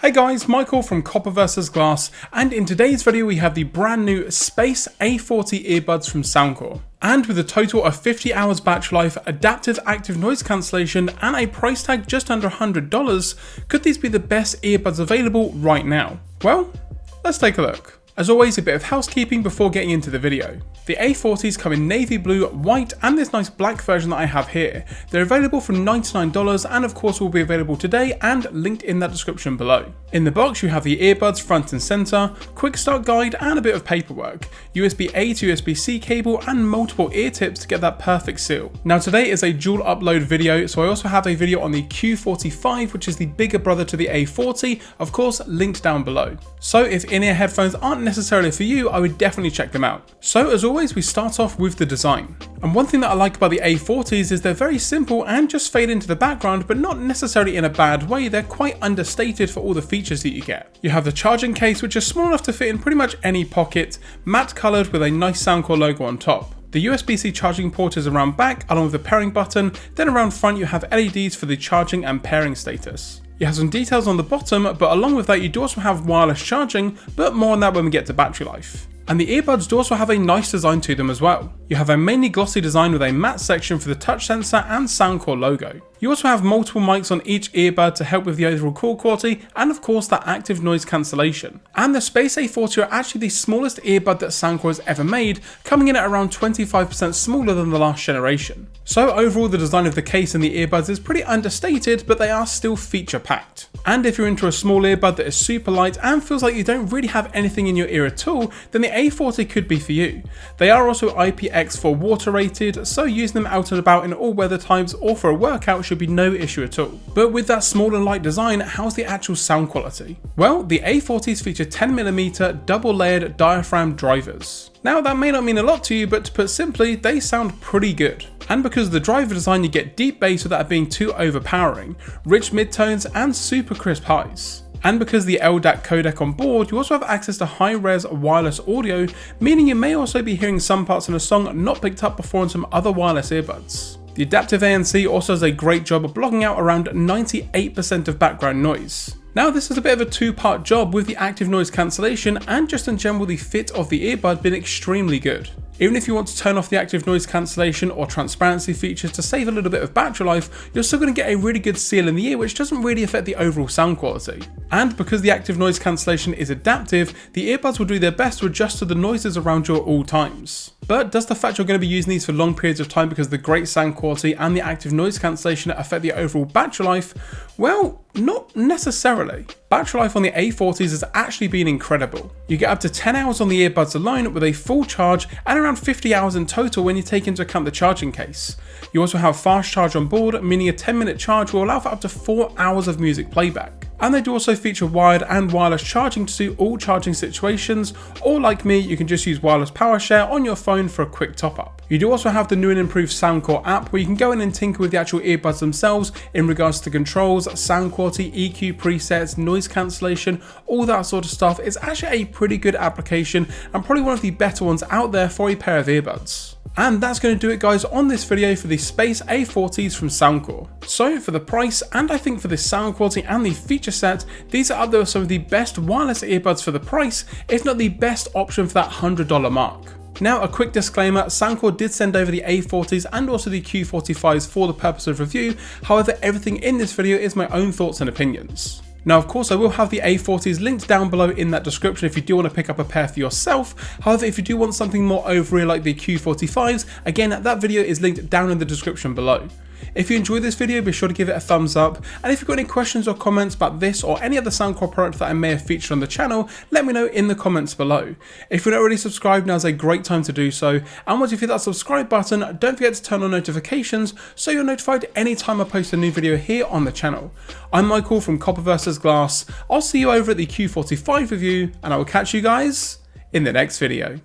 Hey guys, Michael from Copper vs Glass, and in today's video we have the brand new Space A40 earbuds from Soundcore. And with a total of 50 hours battery life, adaptive active noise cancellation, and a price tag just under $100, could these be the best earbuds available right now? Well, let's take a look. As always, a bit of housekeeping before getting into the video. The A40s come in navy blue, white, and this nice black version that I have here. They're available for $99 and of course will be available today and linked in that description below. In the box you have the earbuds front and center, quick start guide and a bit of paperwork, USB-A to USB-C cable and multiple ear tips to get that perfect seal. Now today is a dual upload video, so I also have a video on the Q45, which is the bigger brother to the A40, of course linked down below. So if in-ear headphones aren't necessarily for you, I would definitely check them out. So as always, we start off with the design. And one thing that I like about the A40s is they're very simple and just fade into the background, but not necessarily in a bad way. They're quite understated for all the features that you get. You have the charging case, which is small enough to fit in pretty much any pocket, matte coloured with a nice Soundcore logo on top. The USB-C charging port is around back along with the pairing button, then around front you have LEDs for the charging and pairing status. You have some details on the bottom, but along with that you do also have wireless charging, but more on that when we get to battery life. And the earbuds do also have a nice design to them as well. You have a mainly glossy design with a matte section for the touch sensor and Soundcore logo. You also have multiple mics on each earbud to help with the overall call quality and of course that active noise cancellation. And the Space A40 are actually the smallest earbud that Soundcore has ever made, coming in at around 25% smaller than the last generation. So overall the design of the case and the earbuds is pretty understated, but they are still feature packed. And if you're into a small earbud that is super light and feels like you don't really have anything in your ear at all, then the A40 could be for you. They are also IPX4 water rated, so using them out and about in all weather types or for a workout should be no issue at all. But with that small and light design, how's the actual sound quality? Well, the A40s feature 10mm double layered diaphragm drivers. Now that may not mean a lot to you, but to put simply, they sound pretty good. And because of the driver design you get deep bass without it being too overpowering, rich midtones and super crisp highs. And because the LDAC codec on board, you also have access to high-res wireless audio, meaning you may also be hearing some parts in a song not picked up before on some other wireless earbuds. The adaptive ANC also does a great job of blocking out around 98% of background noise. Now this is a bit of a two-part job, with the active noise cancellation and just in general the fit of the earbud being extremely good. Even if you want to turn off the active noise cancellation or transparency features to save a little bit of battery life, you're still going to get a really good seal in the ear, which doesn't really affect the overall sound quality. And because the active noise cancellation is adaptive, the earbuds will do their best to adjust to the noises around you at all times. But does the fact you're going to be using these for long periods of time because of the great sound quality and the active noise cancellation affect the overall battery life? Well, not necessarily. Battery life on the A40s has actually been incredible. You get up to 10 hours on the earbuds alone with a full charge and around 50 hours in total when you take into account the charging case. You also have fast charge on board, meaning a 10-minute charge will allow for up to 4 hours of music playback. And they do also feature wired and wireless charging to suit all charging situations, or like me, you can just use wireless power share on your phone for a quick top up. You do also have the new and improved Soundcore app where you can go in and tinker with the actual earbuds themselves in regards to controls, sound quality, EQ presets, noise cancellation, all that sort of stuff. It's actually a pretty good application and probably one of the better ones out there for a pair of earbuds. And that's going to do it guys on this video for the Space A40s from Soundcore. So for the price, and I think for the sound quality and the feature set, these are up there with some of the best wireless earbuds for the price, if not the best option for that $100 mark. Now a quick disclaimer, Soundcore did send over the A40s and also the Q45s for the purpose of review, however everything in this video is my own thoughts and opinions. Now of course I will have the A40s linked down below in that description if you do want to pick up a pair for yourself. However, if you do want something more over-ear like the Q45s, again that video is linked down in the description below. If you enjoyed this video, be sure to give it a thumbs up, and if you've got any questions or comments about this or any other Soundcore product that I may have featured on the channel, let me know in the comments below. If you're not already subscribed, now's a great time to do so, and once you hit that subscribe button, don't forget to turn on notifications so you're notified anytime I post a new video here on the channel. I'm Michael from Copper vs Glass. I'll see you over at the Q45 review, and I will catch you guys in the next video.